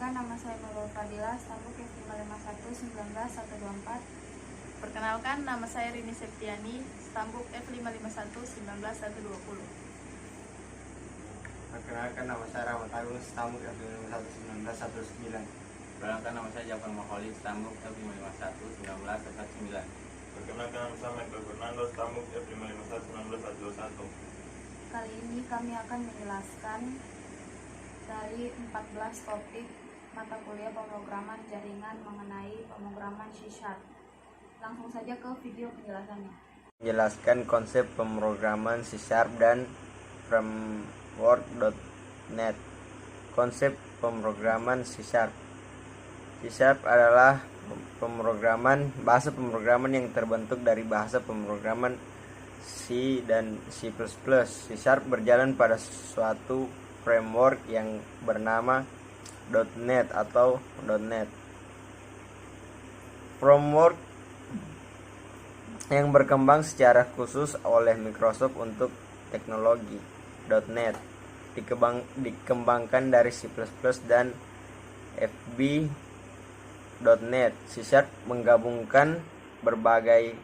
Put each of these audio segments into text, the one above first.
Perkenalkan, nama saya Nurul Fadila, stambuk F551-19124. Perkenalkan, nama saya Rini Septiani, stambuk F551-19120. Perkenalkan, nama saya Rahmat Agung, stambuk F551-19119. Perkenalkan, nama saya Jafar Maholid, stambuk F551-1919. Perkenalkan, nama saya Michael Fernando, stambuk F551-19121. Kali ini kami akan menjelaskan dari 14 topik mata kuliah pemrograman jaringan mengenai pemrograman C#. Langsung saja ke video penjelasannya. Menjelaskan konsep pemrograman C# dan framework.net. Konsep pemrograman C#. C# adalah bahasa pemrograman yang terbentuk dari bahasa pemrograman C dan C++. C# berjalan pada suatu framework yang bernama .NET atau .NET. Framework yang berkembang secara khusus oleh Microsoft untuk teknologi .NET dikembangkan dari C++ dan VB.NET. C# menggabungkan berbagai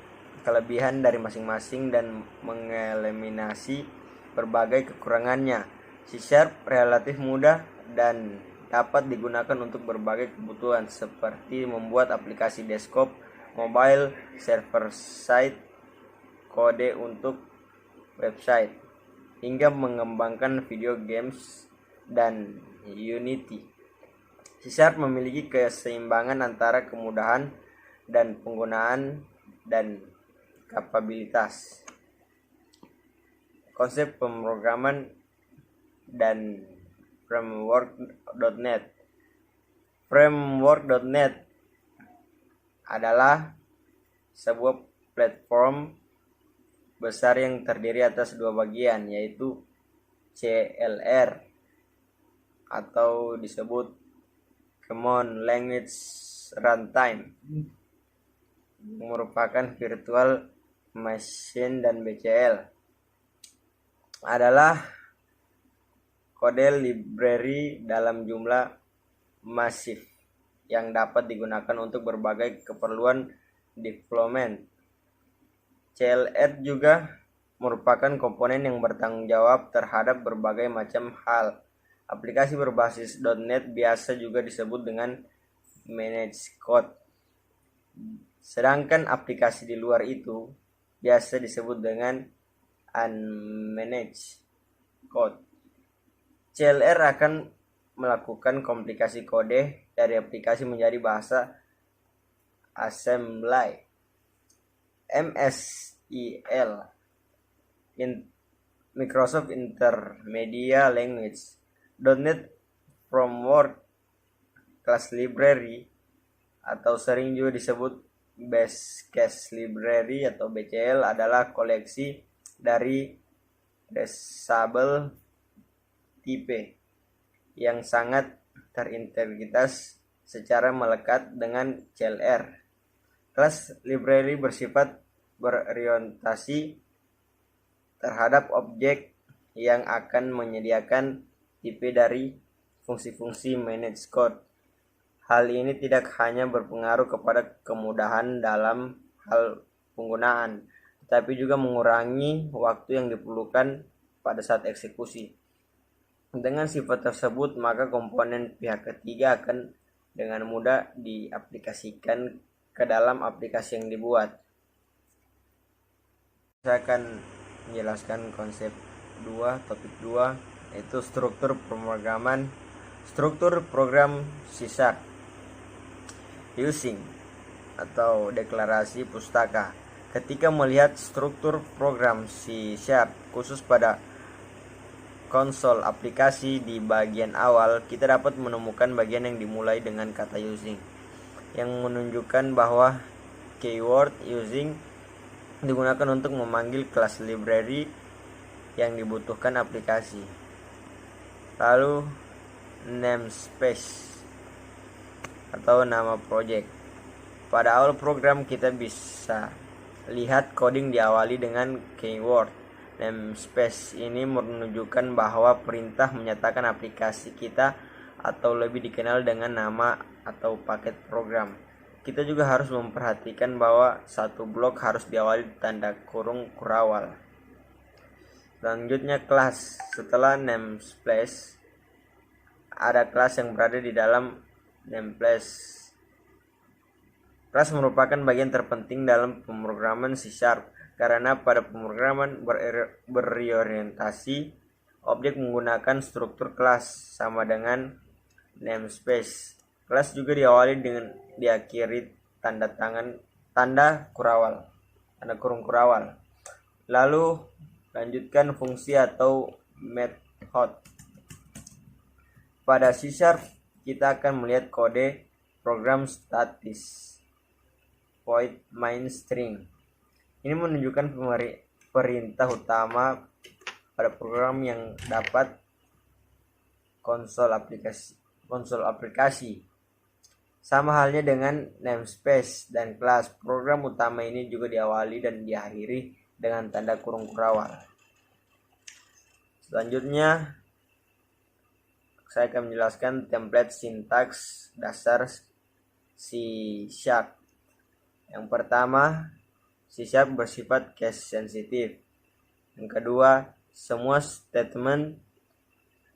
kelebihan dari masing-masing dan mengeliminasi berbagai kekurangannya. C# relatif mudah dan dapat digunakan untuk berbagai kebutuhan seperti membuat aplikasi desktop, mobile, server-side, kode untuk website, hingga mengembangkan video games dan Unity. C# memiliki keseimbangan antara kemudahan dan penggunaan dan kapabilitas. Konsep pemrograman dan framework.net. Framework.net adalah sebuah platform besar yang terdiri atas dua bagian, yaitu CLR atau disebut Common Language Runtime, merupakan virtual machine, dan BCL adalah kode library dalam jumlah masif yang dapat digunakan untuk berbagai keperluan deployment. CLR juga merupakan komponen yang bertanggung jawab terhadap berbagai macam hal. Aplikasi berbasis .NET biasa juga disebut dengan managed code. Sedangkan aplikasi di luar itu biasa disebut dengan unmanaged code. CLR akan melakukan komplikasi kode dari aplikasi menjadi bahasa assembly. MSIL Microsoft Intermedia Language. .NET Framework Class Library atau sering juga disebut Base Case Library atau BCL adalah koleksi dari resable tipe yang sangat terintegritas secara melekat dengan CLR. Kelas library bersifat berorientasi terhadap objek yang akan menyediakan tipe dari fungsi-fungsi managed code. Hal ini tidak hanya berpengaruh kepada kemudahan dalam hal penggunaan, tetapi juga mengurangi waktu yang diperlukan pada saat eksekusi. Dengan sifat tersebut, maka komponen pihak ketiga akan dengan mudah diaplikasikan ke dalam aplikasi yang dibuat. Saya akan menjelaskan konsep topik 2, yaitu struktur pemrograman, struktur program C#. Using atau deklarasi pustaka. Ketika melihat struktur program C# khusus pada konsol aplikasi di bagian awal, kita dapat menemukan bagian yang dimulai dengan kata using, yang menunjukkan bahwa keyword using digunakan untuk memanggil kelas library yang dibutuhkan aplikasi. Lalu namespace atau nama project. Pada awal program kita bisa lihat coding diawali dengan keyword. Namespace ini menunjukkan bahwa perintah menyatakan aplikasi kita atau lebih dikenal dengan nama atau paket program. Kita juga harus memperhatikan bahwa satu blok harus diawali tanda kurung kurawal. Selanjutnya kelas. Setelah namespace, ada kelas yang berada di dalam namespace. Kelas merupakan bagian terpenting dalam pemrograman C# karena pada pemrograman berorientasi objek menggunakan struktur kelas sama dengan namespace. Kelas juga diawali dengan diakhiri tanda kurung kurawal. Lalu lanjutkan fungsi atau method. Pada C# kita akan melihat kode program statis void main string. Ini menunjukkan perintah utama pada program yang dapat konsol aplikasi. Sama halnya dengan namespace dan kelas, program utama ini juga diawali dan diakhiri dengan tanda kurung kurawal. Selanjutnya saya akan menjelaskan template sintaks dasar C#. Yang pertama, C# bersifat case sensitif. Yang kedua, semua statement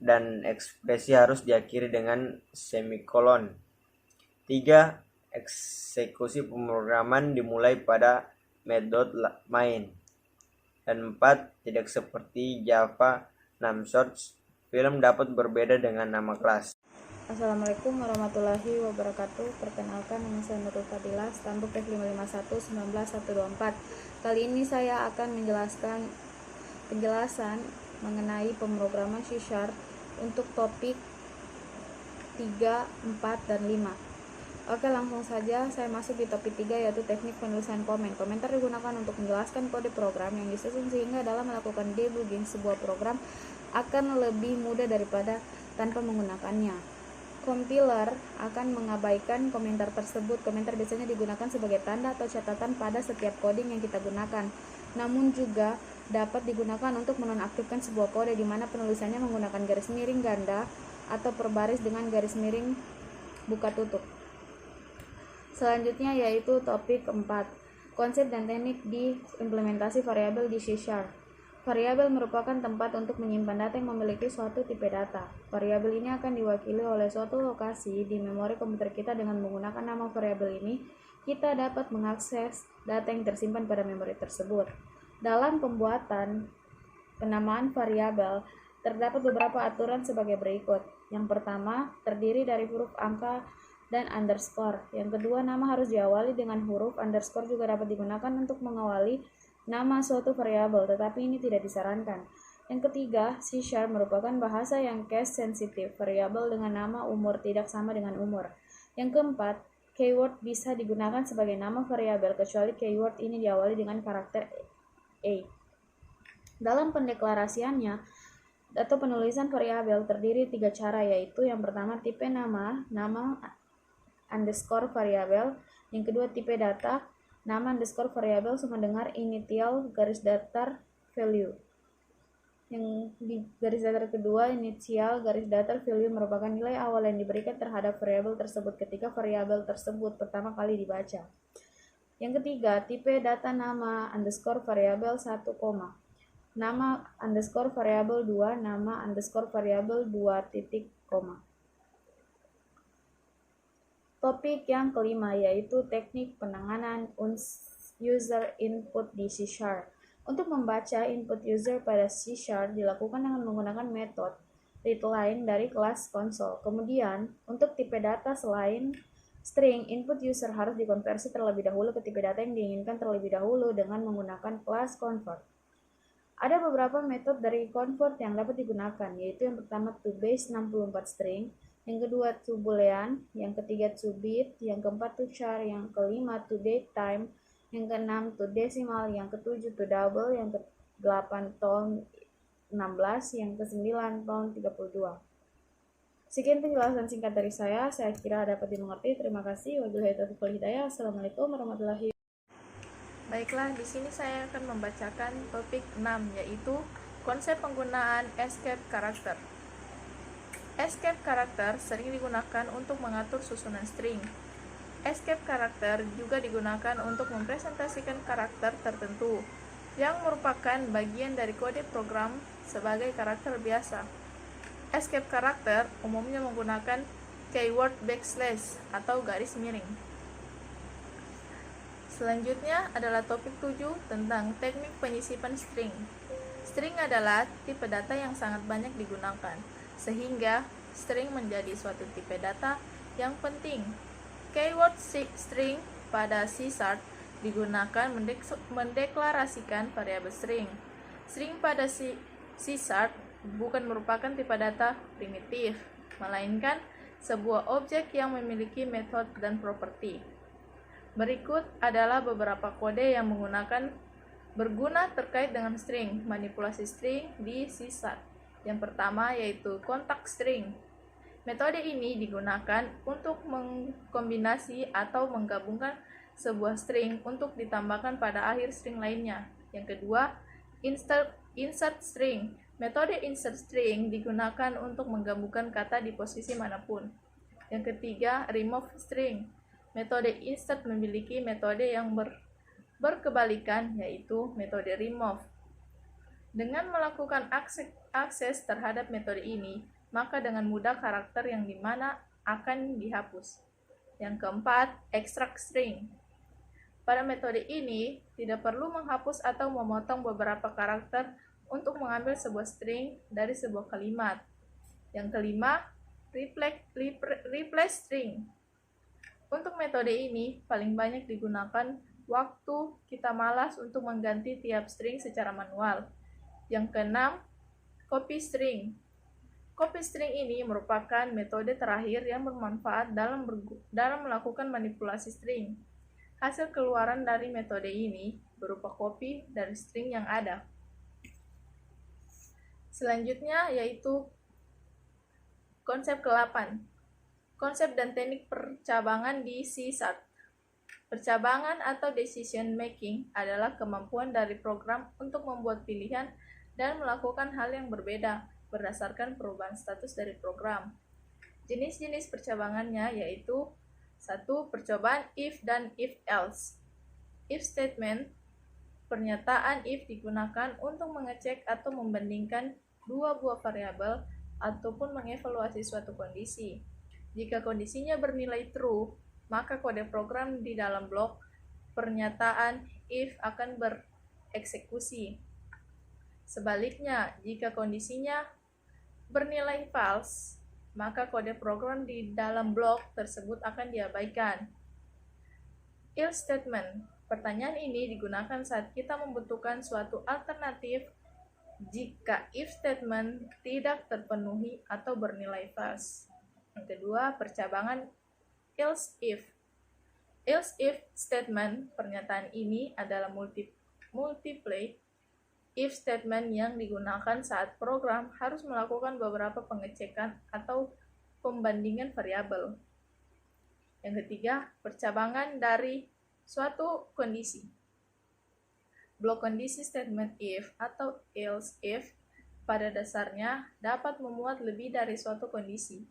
dan ekspresi harus diakhiri dengan semikolon. 3. Eksekusi pemrograman dimulai pada method main. Dan 4. Tidak seperti Java Namespace, film dapat berbeda dengan nama kelas. Assalamualaikum warahmatullahi wabarakatuh. Perkenalkan, nama saya Nurul Fadilah, stambuk F551-19124. Kali ini saya akan menjelaskan penjelasan mengenai pemrograman C# untuk topik 3, 4, dan 5. Oke, langsung saja saya masuk di topik 3, yaitu teknik penulisan komen. Komentar digunakan untuk menjelaskan kode program yang disusun sehingga dalam melakukan debugging sebuah program akan lebih mudah daripada tanpa menggunakannya. Compiler akan mengabaikan komentar tersebut. Komentar biasanya digunakan sebagai tanda atau catatan pada setiap coding yang kita gunakan. Namun juga dapat digunakan untuk menonaktifkan sebuah kode di mana penulisannya menggunakan garis miring ganda atau per baris dengan garis miring buka tutup. Selanjutnya yaitu topik 4, konsep dan teknik di implementasi variabel di C#. Variabel merupakan tempat untuk menyimpan data yang memiliki suatu tipe data. Variabel ini akan diwakili oleh suatu lokasi di memori komputer kita. Dengan menggunakan nama variabel ini, kita dapat mengakses data yang tersimpan pada memori tersebut. Dalam pembuatan penamaan variabel, terdapat beberapa aturan sebagai berikut. Yang pertama, terdiri dari huruf angka dan underscore. Yang kedua, nama harus diawali dengan huruf. Underscore juga dapat digunakan untuk mengawali nama suatu variabel, tetapi ini tidak disarankan. Yang ketiga, C# merupakan bahasa yang case sensitif. Variabel dengan nama umur tidak sama dengan umur. Yang keempat, keyword bisa digunakan sebagai nama variabel kecuali keyword ini diawali dengan karakter A. Dalam pendeklarasiannya atau penulisan variabel terdiri 3 cara, yaitu yang pertama tipe nama underscore variabel. Yang kedua tipe data, nama underscore variabel sama dengan initial garis datar value. Yang di garis datar kedua, initial garis datar value merupakan nilai awal yang diberikan terhadap variabel tersebut ketika variabel tersebut pertama kali dibaca. Yang ketiga, tipe data nama underscore variabel 1, nama underscore variabel 2, nama underscore variabel 2 titik, koma. Topik yang kelima yaitu teknik penanganan user input di C#. Untuk membaca input user pada C# dilakukan dengan menggunakan metode readLine dari kelas konsol. Kemudian, untuk tipe data selain string, input user harus dikonversi terlebih dahulu ke tipe data yang diinginkan terlebih dahulu dengan menggunakan kelas convert. Ada beberapa metode dari convert yang dapat digunakan, yaitu yang pertama toBase 64 string, yang kedua to boolean, yang ketiga to bit, yang keempat to char, yang kelima to date time, yang keenam to decimal, yang ketujuh to double, yang ke-8 tahun 16, yang ke-9 tahun 32. Sekian penjelasan singkat dari saya kira dapat dimengerti. Terima kasih. Wabillahi taufiq wal hidayah. Assalamualaikum warahmatullahi wabarakatuh. Baiklah, di sini saya akan membacakan topik 6, yaitu konsep penggunaan escape character. Escape karakter sering digunakan untuk mengatur susunan string. Escape karakter juga digunakan untuk mempresentasikan karakter tertentu yang merupakan bagian dari kode program sebagai karakter biasa. Escape karakter umumnya menggunakan keyword backslash atau garis miring. Selanjutnya adalah topik 7 tentang teknik penyisipan string. String adalah tipe data yang sangat banyak digunakan, sehingga string menjadi suatu tipe data yang penting. Keyword string pada C# digunakan mendeklarasikan variabel string. String pada C# bukan merupakan tipe data primitif, melainkan sebuah objek yang memiliki metode dan properti. Berikut adalah beberapa kode yang berguna terkait dengan string, manipulasi string di C#. Yang pertama yaitu kontak string. Metode ini digunakan untuk mengkombinasi atau menggabungkan sebuah string untuk ditambahkan pada akhir string lainnya. Yang kedua, insert string. Metode insert string digunakan untuk menggabungkan kata di posisi manapun. Yang ketiga, remove string. Metode insert memiliki metode yang berkebalikan, yaitu metode remove. Dengan melakukan akses terhadap metode ini, maka dengan mudah karakter yang dimana akan dihapus. Yang keempat, extract string. Pada metode ini, tidak perlu menghapus atau memotong beberapa karakter untuk mengambil sebuah string dari sebuah kalimat. Yang kelima, replace string. Untuk metode ini, paling banyak digunakan waktu kita malas untuk mengganti tiap string secara manual. Yang keenam, copy string. Copy string ini merupakan metode terakhir yang bermanfaat dalam melakukan manipulasi string. Hasil keluaran dari metode ini berupa copy dari string yang ada. Selanjutnya yaitu konsep ke-8. Konsep dan teknik percabangan di C#. Percabangan atau decision making adalah kemampuan dari program untuk membuat pilihan dan melakukan hal yang berbeda berdasarkan perubahan status dari program. Jenis-jenis percabangannya yaitu 1. Percobaan if dan if else. If statement, pernyataan if digunakan untuk mengecek atau membandingkan dua buah variabel ataupun mengevaluasi suatu kondisi. Jika kondisinya bernilai true, maka kode program di dalam blok pernyataan if akan bereksekusi. Sebaliknya, jika kondisinya bernilai false, maka kode program di dalam blok tersebut akan diabaikan. Else statement. Pertanyaan ini digunakan saat kita membutuhkan suatu alternatif jika if statement tidak terpenuhi atau bernilai false. Yang kedua, percabangan else if. Else if statement, pernyataan ini adalah multiple if statement yang digunakan saat program harus melakukan beberapa pengecekan atau pembandingan variabel. Yang ketiga, percabangan dari suatu kondisi. Blok kondisi statement if atau else if pada dasarnya dapat memuat lebih dari suatu kondisi.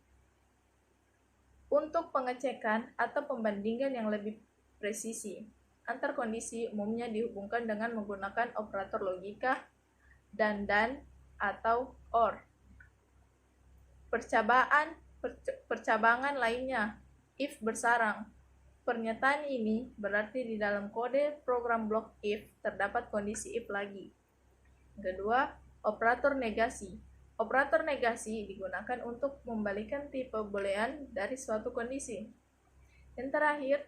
Untuk pengecekan atau pembandingan yang lebih presisi, antar kondisi umumnya dihubungkan dengan menggunakan operator logika dan atau or. Percabangan lainnya, if bersarang. Pernyataan ini berarti di dalam kode program blok if terdapat kondisi if lagi. Kedua, operator negasi. Operator negasi digunakan untuk membalikan tipe boolean dari suatu kondisi. Yang terakhir,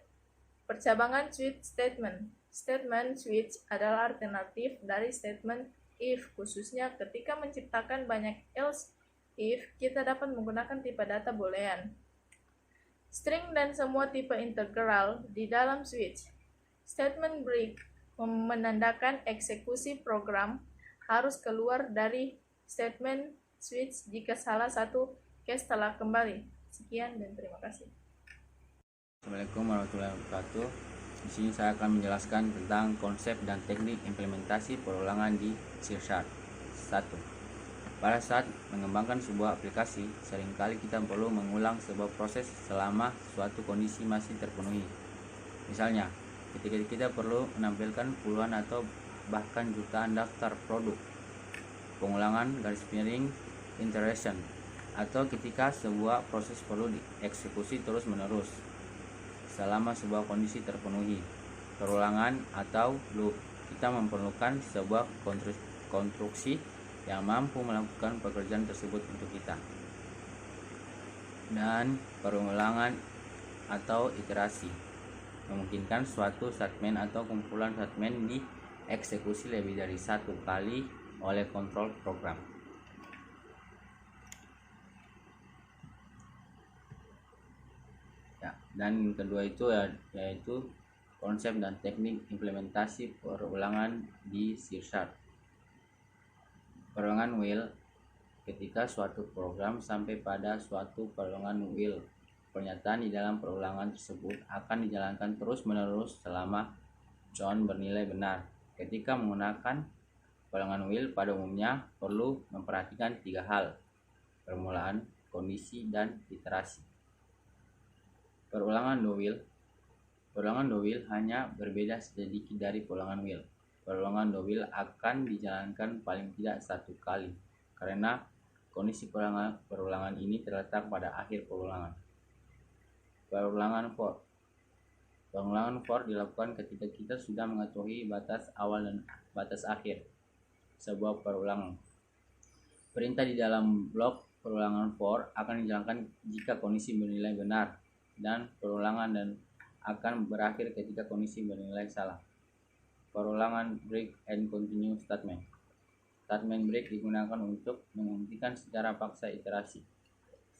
percabangan switch statement. Statement switch adalah alternatif dari statement if, khususnya ketika menciptakan banyak else if, kita dapat menggunakan tipe data boolean. String dan semua tipe integral di dalam switch. Statement break menandakan eksekusi program harus keluar dari statement switch jika salah satu case telah kembali. Sekian dan terima kasih. Assalamualaikum warahmatullahi wabarakatuh. Di sini saya akan menjelaskan tentang konsep dan teknik implementasi perulangan di C#. 1. Pada saat mengembangkan sebuah aplikasi, seringkali kita perlu mengulang sebuah proses selama suatu kondisi masih terpenuhi. Misalnya, ketika kita perlu menampilkan puluhan atau bahkan jutaan daftar produk, pengulangan garis miring iteration, atau ketika sebuah proses perlu dieksekusi terus-menerus selama sebuah kondisi terpenuhi, perulangan atau loop. Kita memerlukan sebuah konstruksi yang mampu melakukan pekerjaan tersebut untuk kita. Dan perulangan atau iterasi memungkinkan suatu statement atau kumpulan statement dieksekusi lebih dari satu kali oleh kontrol program. Ya, dan kedua itu yaitu konsep dan teknik implementasi perulangan di C#. Perulangan while. Ketika suatu program sampai pada suatu perulangan while, pernyataan di dalam perulangan tersebut akan dijalankan terus-menerus selama John bernilai benar. Ketika menggunakan perulangan while, pada umumnya perlu memperhatikan 3 hal: permulaan, kondisi, dan iterasi. Perulangan do while. Perulangan do while hanya berbeda sedikit dari perulangan while. Perulangan do while akan dijalankan paling tidak satu kali, karena kondisi perulangan ini terletak pada akhir perulangan. Perulangan for. Perulangan for dilakukan ketika kita sudah mengetahui batas awal dan batas akhir sebuah perulangan. Perintah di dalam blok perulangan for akan dijalankan jika kondisi bernilai benar, dan perulangan dan akan berakhir ketika kondisi bernilai salah. Perulangan break and continue statement. Statement break digunakan untuk menghentikan secara paksa iterasi.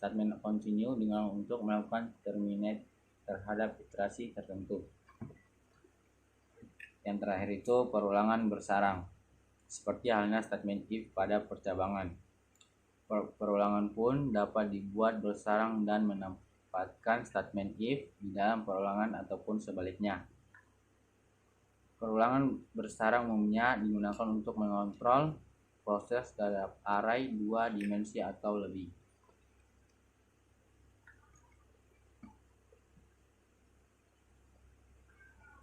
Statement continue digunakan untuk melakukan terminate terhadap iterasi tertentu. Yang terakhir itu perulangan bersarang, seperti halnya statement if pada percabangan. Perulangan pun dapat dibuat bersarang dan menempatkan statement if di dalam perulangan ataupun sebaliknya. Perulangan bersarang umumnya digunakan untuk mengontrol proses terhadap array 2 dimensi atau lebih.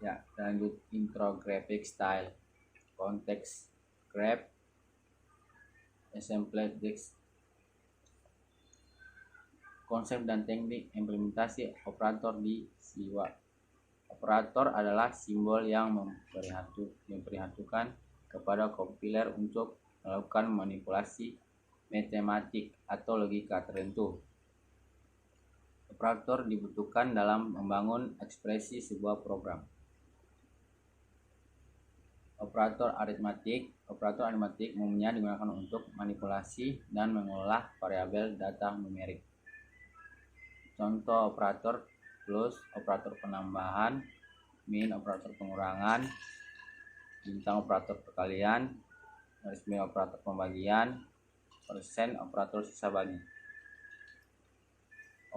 Ya, lanjut intro graphic style, context graph, assembly text. Konsep dan teknik implementasi operator di C#. Operator adalah simbol yang memperhatikan kepada kompiler untuk melakukan manipulasi matematik atau logika tertentu. Operator dibutuhkan dalam membangun ekspresi sebuah program. Operator aritmatik. Operator aritmatik umumnya digunakan untuk manipulasi dan mengolah variabel data numerik. Contoh operator plus, operator penambahan, min, operator pengurangan, bintang, operator perkalian, garis miring, operator pembagian, persen, operator sisa bagi.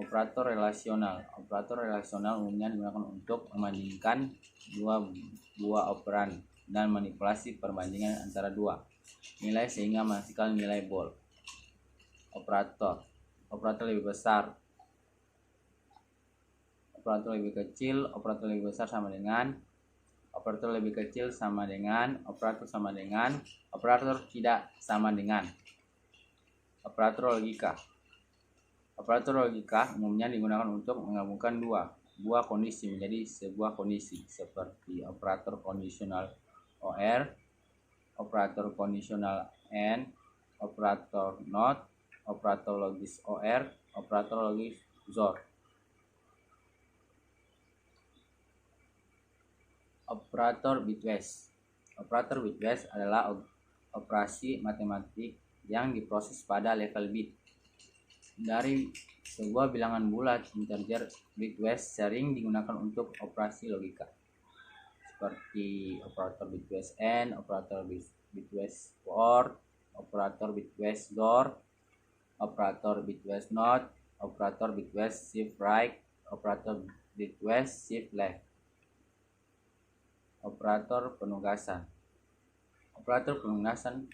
Operator relasional. Operator relasional umumnya digunakan untuk membandingkan dua buah operan dan manipulasi perbandingan antara dua nilai sehingga menghasilkan nilai bool. Operator lebih besar, operator lebih kecil, operator lebih besar sama dengan, operator lebih kecil sama dengan, operator sama dengan, operator tidak sama dengan. Operator logika. Operator logika umumnya digunakan untuk menggabungkan dua buah kondisi menjadi sebuah kondisi, seperti operator kondisional OR, operator kondisional AND, operator NOT, operator logis OR, operator logis XOR. Operator bitwise. Operator bitwise adalah operasi matematik yang diproses pada level bit. Dari sebuah bilangan bulat, integer bitwise sering digunakan untuk operasi logika, seperti operator bitwise AND, operator bitwise OR, operator bitwise XOR, operator bitwise NOT, operator bitwise shift right, operator bitwise shift left. Operator penugasan. Operator penugasan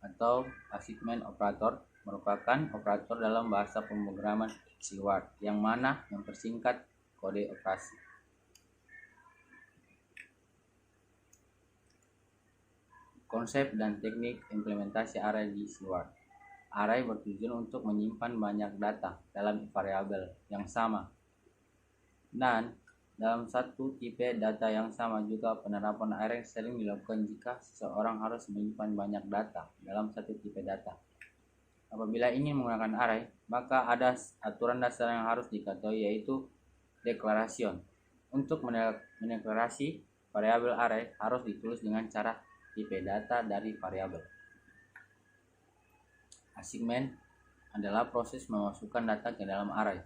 atau assignment operator merupakan operator dalam bahasa pemrograman C# yang mana mempersingkat kode operasi. Konsep dan teknik implementasi array di C#. Array bertujuan untuk menyimpan banyak data dalam variabel yang sama. Dan dalam satu tipe data yang sama juga penerapan array sering dilakukan jika seseorang harus menyimpan banyak data dalam satu tipe data. Apabila ingin menggunakan array, maka ada aturan dasar yang harus diketahui, yaitu declaration. Untuk mendeklarasi variabel array harus ditulis dengan cara tipe data dari variabel. Assignment adalah proses memasukkan data ke dalam array.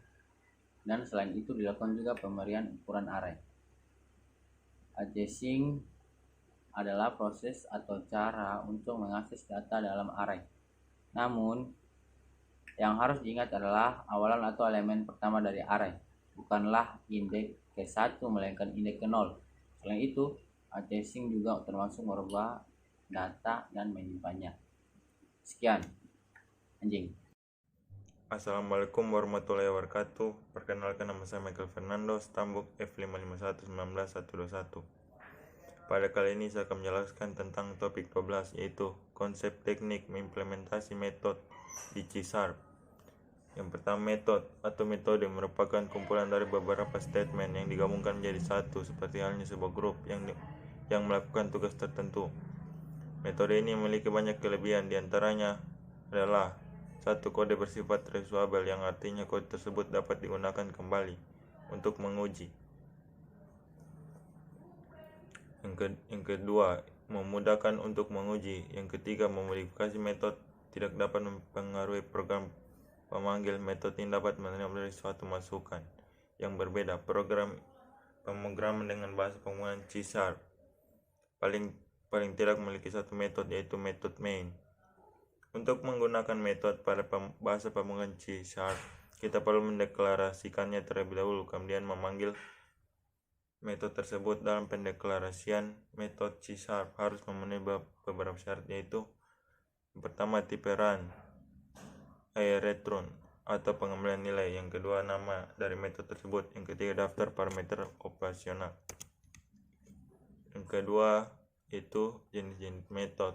Dan selain itu dilakukan juga pemberian ukuran array. Addressing adalah proses atau cara untuk mengakses data dalam array. Namun, yang harus diingat adalah awalan atau elemen pertama dari array, bukanlah indeks ke-1 melainkan indeks ke-0. Selain itu, addressing juga termasuk merubah data dan menyimpannya. Sekian. Anjing. Assalamualaikum warahmatullahi wabarakatuh. Perkenalkan, nama saya Michael Fernando, Stambuk F551191121. Pada kali ini saya akan menjelaskan tentang topik 12, yaitu konsep teknik mengimplementasi metode di C#. Yang pertama, metode merupakan kumpulan dari beberapa statement yang digabungkan menjadi satu, seperti halnya sebuah grup yang melakukan tugas tertentu. Metode ini memiliki banyak kelebihan, diantaranya adalah satu, kode bersifat reusable, yang artinya kode tersebut dapat digunakan kembali untuk menguji. Yang kedua, memudahkan untuk menguji. Yang ketiga, memodifikasi metode tidak dapat mempengaruhi program pemanggil. Metode ini dapat menerima dari suatu masukan yang berbeda. Pemrograman dengan bahasa pemrograman C# paling tidak memiliki satu metode, yaitu metode main. Untuk menggunakan metode pada bahasa pemrograman C#, kita perlu mendeklarasikannya terlebih dahulu, kemudian memanggil metode tersebut. Dalam pendeklarasian metode C# harus memenuhi beberapa syarat, yaitu yang pertama, tipe run, return atau pengembalian nilai. Yang kedua, nama dari metode tersebut. Yang ketiga, daftar parameter operasional. Yang kedua itu jenis-jenis metode.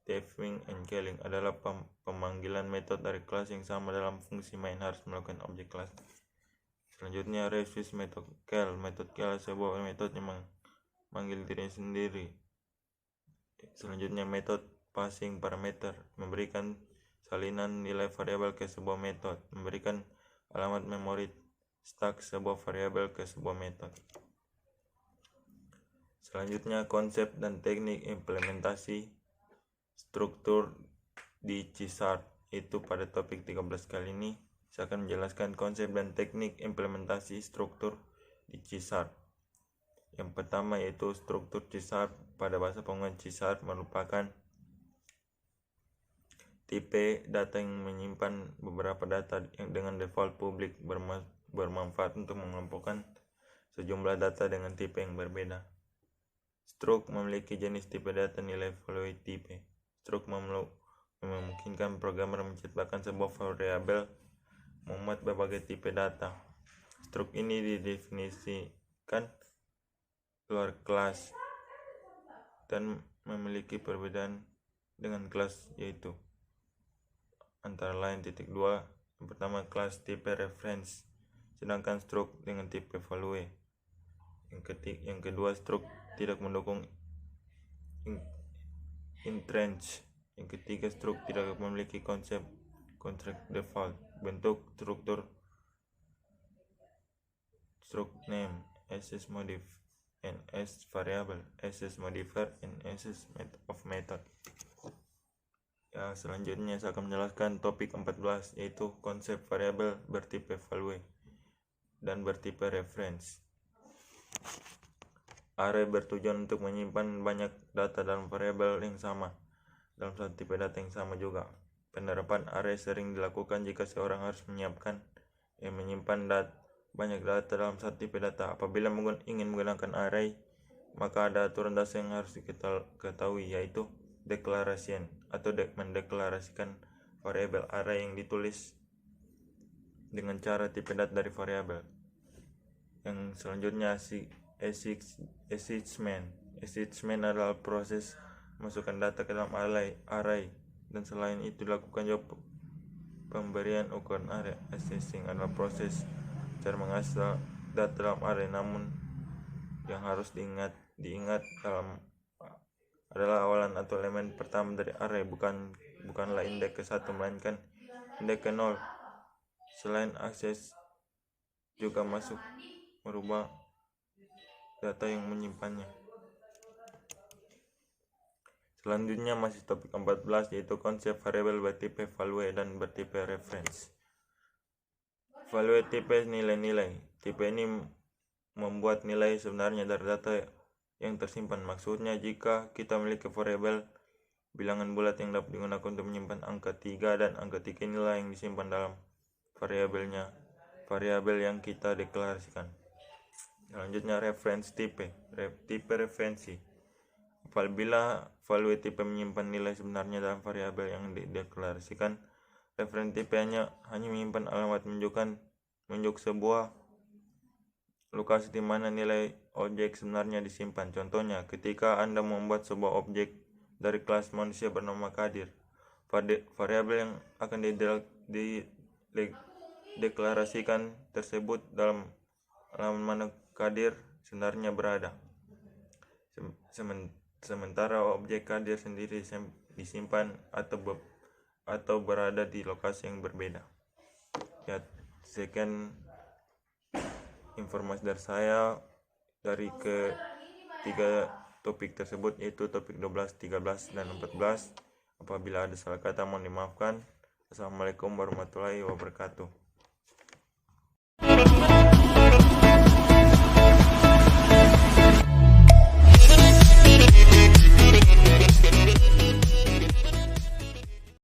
Defining and calling adalah pemanggilan metode dari kelas yang sama dalam fungsi main harus melakukan objek kelas. Selanjutnya, reuse metode call. Metode call sebuah metode yang memanggil diri sendiri. Selanjutnya, metode passing parameter, memberikan salinan nilai variabel ke sebuah metode, memberikan alamat memori stack sebuah variabel ke sebuah metode. Selanjutnya, konsep dan teknik implementasi struktur di C#. Itu pada topik 13 kali ini saya akan menjelaskan konsep dan teknik implementasi struktur di C#. Yang pertama, yaitu struktur C# pada bahasa pemrograman C# merupakan tipe data yang menyimpan beberapa data yang dengan default publik, bermanfaat untuk mengelompokkan sejumlah data dengan tipe yang berbeda. Struk memiliki jenis tipe data nilai value tipe. Struk memungkinkan programmer menciptakan sebuah variabel memuat berbagai tipe data. Struk ini didefinisikan luar kelas dan memiliki perbedaan dengan kelas, yaitu antara lain titik 2. Yang pertama, kelas tipe reference, sedangkan struk dengan tipe value. Yang kedua, struk tidak mendukung entrange. Yang ketiga, struk tidak memiliki konsep contract default. Bentuk struktur struk name, access modif, and as variable, access modifier, and access of method. Ya, selanjutnya saya akan menjelaskan topik 14, yaitu konsep variabel bertipe value dan bertipe reference. Array bertujuan untuk menyimpan banyak data dalam variabel yang sama dalam satu tipe data yang sama juga. Penerapan array sering dilakukan jika seorang harus menyimpan banyak data dalam satu tipe data. Apabila ingin menggunakan array, maka ada aturan dasar yang harus diketahui, yaitu declaration atau mendeklarasikan variabel array yang ditulis dengan cara tipe data dari variabel. Yang selanjutnya assessment adalah proses masukkan data ke dalam array dan selain itu dilakukan juga pemberian ukuran array. Assessing adalah proses cara mengasah data dalam array, namun yang harus diingat adalah awalan atau elemen pertama dari array bukanlah indeks ke 1 melainkan indeks ke 0. Selain akses juga masuk merubah data yang menyimpannya. Selanjutnya masih topik 14 yaitu konsep variabel bertipe value dan bertipe reference. Value tipe nilai-nilai. Tipe ini membuat nilai sebenarnya dari data yang tersimpan. Maksudnya jika kita memiliki variabel bilangan bulat yang dapat digunakan untuk menyimpan angka 3 dan angka 3 inilah yang disimpan dalam variabel yang kita deklarasikan. Selanjutnya reference tipe referensi. Apabila value tipe menyimpan nilai sebenarnya dalam variabel yang dideklarasikan, reference tipe hanya menyimpan alamat menunjuk sebuah lokasi di mana nilai objek sebenarnya disimpan. Contohnya, ketika Anda membuat sebuah objek dari kelas manusia bernama Kadir, variabel yang akan dideklarasikan tersebut dalam alamat mana Kadir sebenarnya berada. Sementara objek Kadir sendiri disimpan atau berada di lokasi yang berbeda. Ya, sekian informasi dari saya dari ketiga topik tersebut, yaitu topik 12, 13, dan 14. Apabila ada salah kata mohon dimaafkan. Assalamualaikum warahmatullahi wabarakatuh.